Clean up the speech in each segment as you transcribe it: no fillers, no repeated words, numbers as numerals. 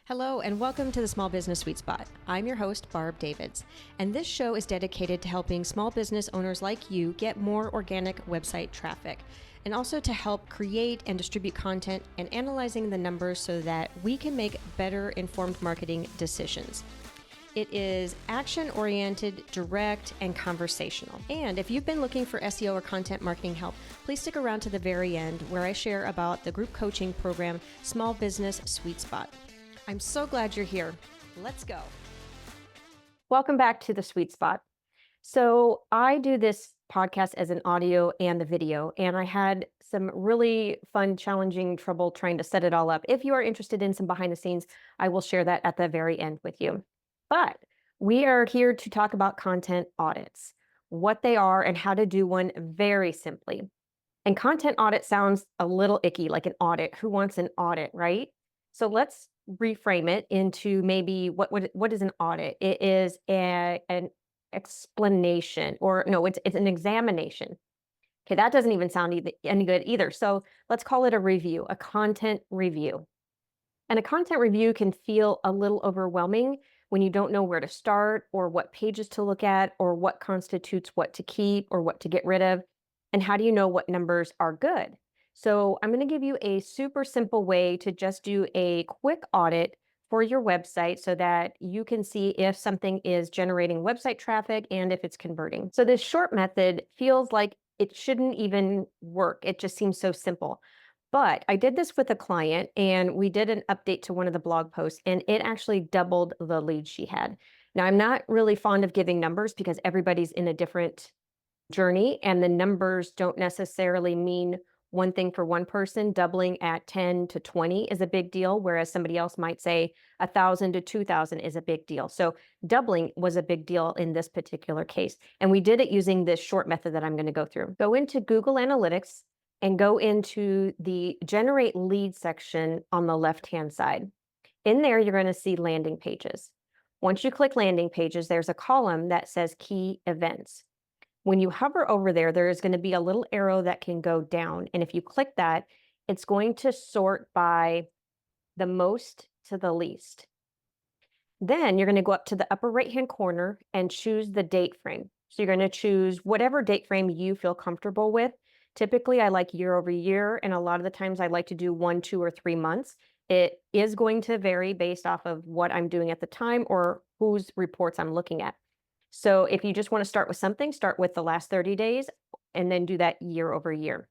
Hello, and welcome to the Small Business Sweet Spot. I'm your host, Barb Davids, and this show is dedicated to helping small business owners like you get more organic website traffic, and also to help create and distribute content and analyzing the numbers so that we can make better informed marketing decisions. It is action-oriented, direct, and conversational. And if you've been looking for SEO or content marketing help, please stick around to the very end where I share about the group coaching program, Small Business Sweet Spot. I'm so glad you're here. Let's go. Welcome back to the Sweet Spot. So I do this podcast as an audio and a video, and I had some really fun, challenging trouble trying to set it all up. If you are interested in some behind the scenes, I will share that at the very end with you. But we are here to talk about content audits, what they are and how to do one very simply. And content audit sounds a little icky, like an audit. Who wants an audit, right? So let's reframe it into maybe what is an audit? It is an explanation, or no, it's an examination. Okay, that doesn't even sound any good either. So let's call it a review, a content review. And a content review can feel a little overwhelming when you don't know where to start or what pages to look at or what constitutes what to keep or what to get rid of. And how do you know what numbers are good? So I'm going to give you a super simple way to just do a quick audit for your website so that you can see if something is generating website traffic and if it's converting. So this short method feels like it shouldn't even work. It just seems so simple. But I did this with a client and we did an update to one of the blog posts and it actually doubled the leads she had. Now, I'm not really fond of giving numbers because everybody's in a different journey and the numbers don't necessarily mean one thing for one person. Doubling at 10 to 20 is a big deal, whereas somebody else might say 1,000 to 2,000 is a big deal. So doubling was a big deal in this particular case. And we did it using this short method that I'm going to go through. Go into Google Analytics and go into the generate lead section on the left-hand side. In there, you're going to see landing pages. Once you click landing pages, there's a column that says key events. When you hover over there, there is going to be a little arrow that can go down. And if you click that, it's going to sort by the most to the least. Then you're going to go up to the upper right-hand corner and choose the date frame. So you're going to choose whatever date frame you feel comfortable with. Typically, I like year over year, and a lot of the times I like to do 1, 2, or 3 months. It is going to vary based off of what I'm doing at the time or whose reports I'm looking at. So if you just want to start with something, start with the last 30 days and then do that year over year.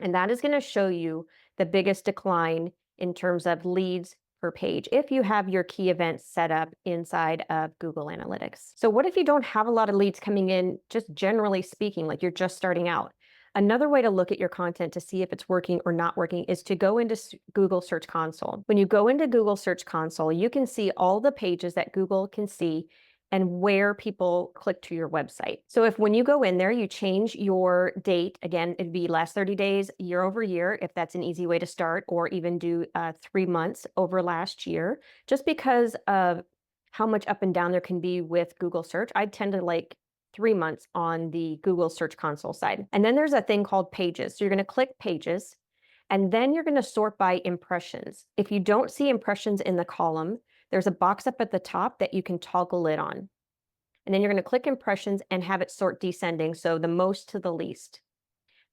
And that is going to show you the biggest decline in terms of leads per page if you have your key events set up inside of Google Analytics. So what if you don't have a lot of leads coming in, just generally speaking, like you're just starting out? Another way to look at your content to see if it's working or not working is to go into Google Search Console. When you go into Google Search Console, you can see all the pages that Google can see and where people click to your website. So if when you go in there, you change your date, again, it'd be last 30 days, year over year, if that's an easy way to start, or even do 3 months over last year, just because of how much up and down there can be with Google search. I tend to like 3 months on the Google Search Console side. And then there's a thing called pages. So you're going to click pages, and then you're going to sort by impressions. If you don't see impressions in the column, there's a box up at the top that you can toggle it on. And then you're going to click impressions and have it sort descending, so the most to the least.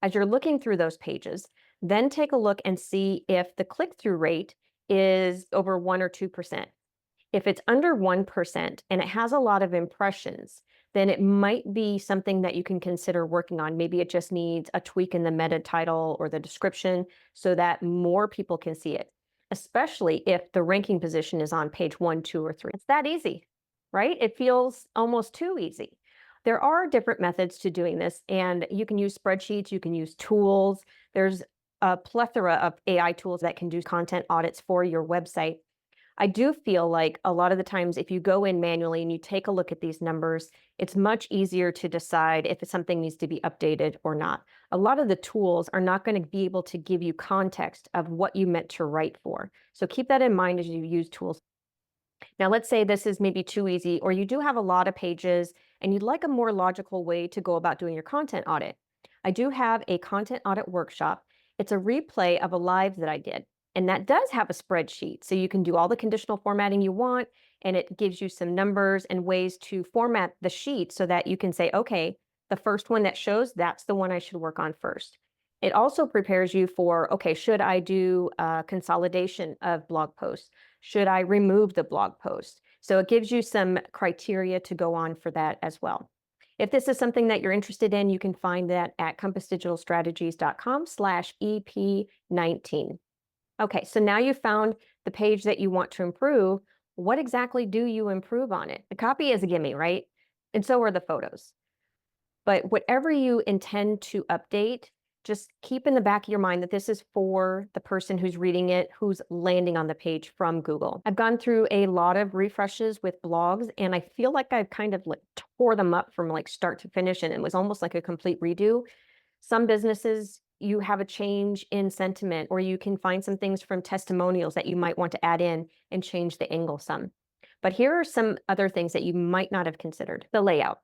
As you're looking through those pages, then take a look and see if the click-through rate is over 1 or 2%. If it's under 1% and it has a lot of impressions, then it might be something that you can consider working on. Maybe it just needs a tweak in the meta title or the description so that more people can see it, especially if the ranking position is on page 1, 2, or 3. It's that easy, right? It feels almost too easy. There are different methods to doing this, and you can use spreadsheets, you can use tools. There's a plethora of AI tools that can do content audits for your website. I do feel like a lot of the times if you go in manually and you take a look at these numbers, it's much easier to decide if something needs to be updated or not. A lot of the tools are not going to be able to give you context of what you meant to write for. So keep that in mind as you use tools. Now, let's say this is maybe too easy, or you do have a lot of pages and you'd like a more logical way to go about doing your content audit. I do have a content audit workshop. It's a replay of a live that I did. And that does have a spreadsheet. So you can do all the conditional formatting you want, and it gives you some numbers and ways to format the sheet so that you can say, okay, the first one that shows, that's the one I should work on first. It also prepares you for, okay, should I do a consolidation of blog posts? Should I remove the blog post? So it gives you some criteria to go on for that as well. If this is something that you're interested in, you can find that at compassdigitalstrategies.com/EP19. Okay, so now you found the page that you want to improve. What exactly do you improve on it? The copy is a gimme, right? And so are the photos. But whatever you intend to update, just keep in the back of your mind that this is for the person who's reading it, who's landing on the page from Google. I've gone through a lot of refreshes with blogs, and I feel like I've kind of like tore them up from like start to finish, and it was almost like a complete redo. Some businesses, you have a change in sentiment, or you can find some things from testimonials that you might want to add in and change the angle some. But here are some other things that you might not have considered. The layout.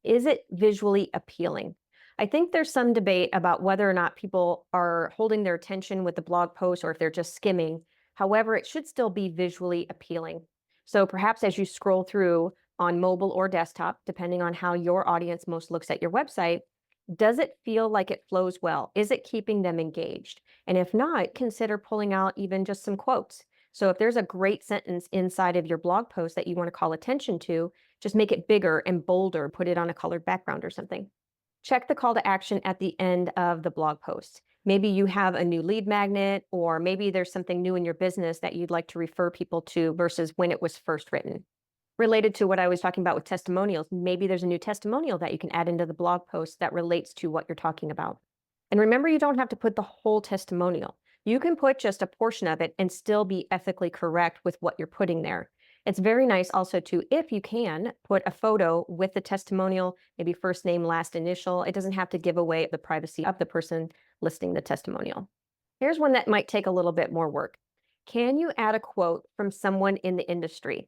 Is it visually appealing? I think there's some debate about whether or not people are holding their attention with the blog post or if they're just skimming. However, it should still be visually appealing. So perhaps as you scroll through on mobile or desktop, depending on how your audience most looks at your website, does it feel like it flows well? Is it keeping them engaged? And if not, consider pulling out even just some quotes. So if there's a great sentence inside of your blog post that you want to call attention to, just make it bigger and bolder, put it on a colored background or something. Check the call to action at the end of the blog post. Maybe you have a new lead magnet, or maybe there's something new in your business that you'd like to refer people to versus when it was first written. Related to what I was talking about with testimonials, maybe there's a new testimonial that you can add into the blog post that relates to what you're talking about. And remember, you don't have to put the whole testimonial. You can put just a portion of it and still be ethically correct with what you're putting there. It's very nice also to, if you can, put a photo with the testimonial, maybe first name, last initial. It doesn't have to give away the privacy of the person listing the testimonial. Here's one that might take a little bit more work. Can you add a quote from someone in the industry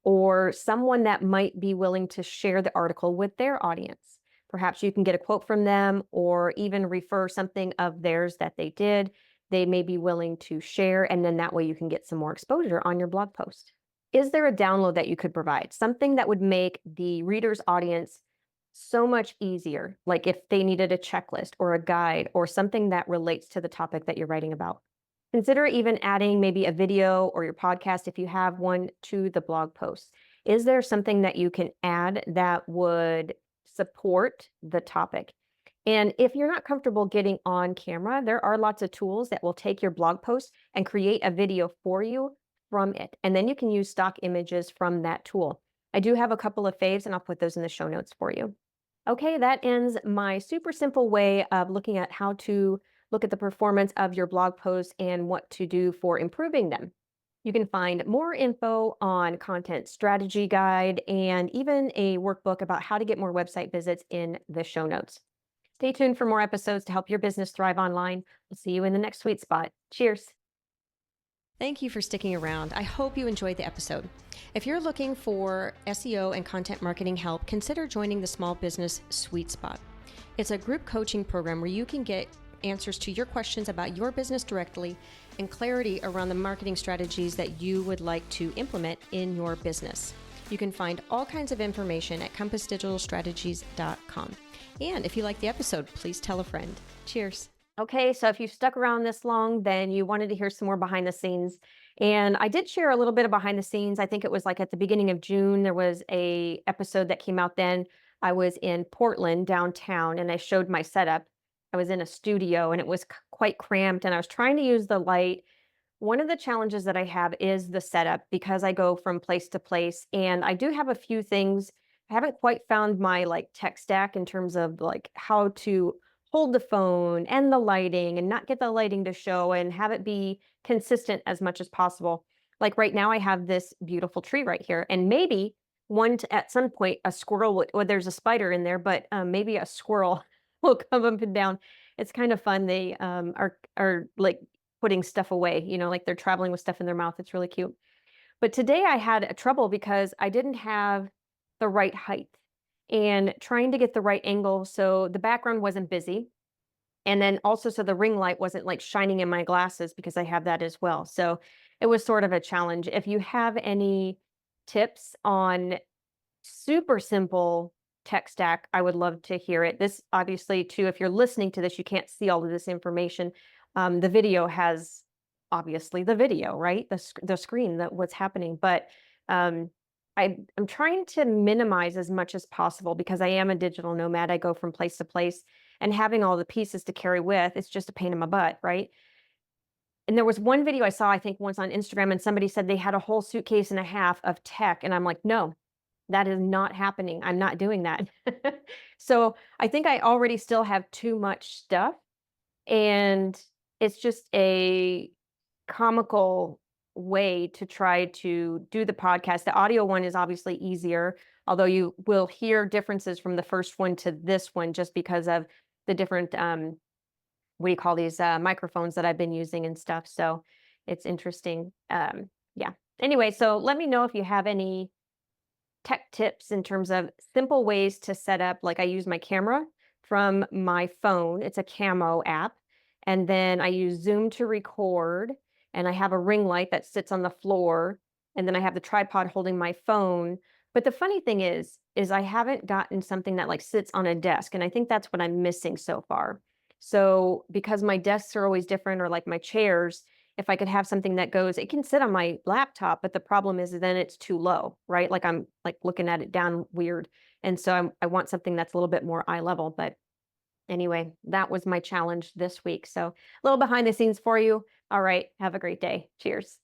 or someone that might be willing to share the article with their audience? Perhaps you can get a quote from them or even refer something of theirs that they did. They may be willing to share, and then that way you can get some more exposure on your blog post. Is there a download that you could provide? Something that would make the reader's audience so much easier, like if they needed a checklist or a guide or something that relates to the topic that you're writing about. Consider even adding maybe a video or your podcast, if you have one, to the blog post. Is there something that you can add that would support the topic? And if you're not comfortable getting on camera, there are lots of tools that will take your blog post and create a video for you from it. And then you can use stock images from that tool. I do have a couple of faves, and I'll put those in the show notes for you. Okay, that ends my super simple way of looking at how to look at the performance of your blog posts and what to do for improving them. You can find more info on content strategy guide and even a workbook about how to get more website visits in the show notes. Stay tuned for more episodes to help your business thrive online. We'll see you in the next sweet spot. Cheers. Thank you for sticking around. I hope you enjoyed the episode. If you're looking for SEO and content marketing help, consider joining the Small Business Sweet Spot. It's a group coaching program where you can get answers to your questions about your business directly and clarity around the marketing strategies that you would like to implement in your business. You can find all kinds of information at compassdigitalstrategies.com. And if you like the episode, please tell a friend. Cheers. Okay, so if you've stuck around this long, then you wanted to hear some more behind the scenes. And I did share a little bit of behind the scenes. I think it was like at the beginning of June, there was a episode that came out then. I was in Portland downtown and I showed my setup. I was in a studio and it was quite cramped and I was trying to use the light. One of the challenges that I have is the setup because I go from place to place and I do have a few things. I haven't quite found my like tech stack in terms of like how to hold the phone and the lighting and not get the lighting to show and have it be consistent as much as possible. Like right now I have this beautiful tree right here and maybe at some point a squirrel well, there's a spider in there, but maybe a squirrel will come up and down. It's kind of fun. They are like putting stuff away, like they're traveling with stuff in their mouth. It's really cute. But today I had a trouble because I didn't have the right height and trying to get the right angle so the background wasn't busy. And then also, so the ring light wasn't like shining in my glasses because I have that as well. So it was sort of a challenge. If you have any tips on super simple tech stack, I would love to hear it. This obviously too, if you're listening to this, you can't see all of this information. The video has obviously the video, right? The screen, that what's happening. But um, I'm trying to minimize as much as possible because I am a digital nomad. I go from place to place, and having all the pieces to carry with, it's just a pain in my butt, right? And there was one video I saw, I think once on Instagram, and somebody said they had a whole suitcase and a half of tech. And I'm like, no, that is not happening. I'm not doing that. So I think I already still have too much stuff. And it's just a comical way to try to do the podcast. The audio one is obviously easier, although you will hear differences from the first one to this one just because of the different what do you call these microphones that I've been using and stuff. So it's interesting. Yeah. Anyway, so let me know if you have any tech tips in terms of simple ways to set up. Like I use my camera from my phone. It's a camo app. And then I use Zoom to record. And I have a ring light that sits on the floor. And then I have the tripod holding my phone. But the funny thing is I haven't gotten something that like sits on a desk. And I think that's what I'm missing so far. So because my desks are always different, or like my chairs, if I could have something that goes, it can sit on my laptop, but the problem is then it's too low, right? Like I'm like looking at it down weird. And so I want something that's a little bit more eye level. But anyway, that was my challenge this week. So a little behind the scenes for you. All right. Have a great day. Cheers.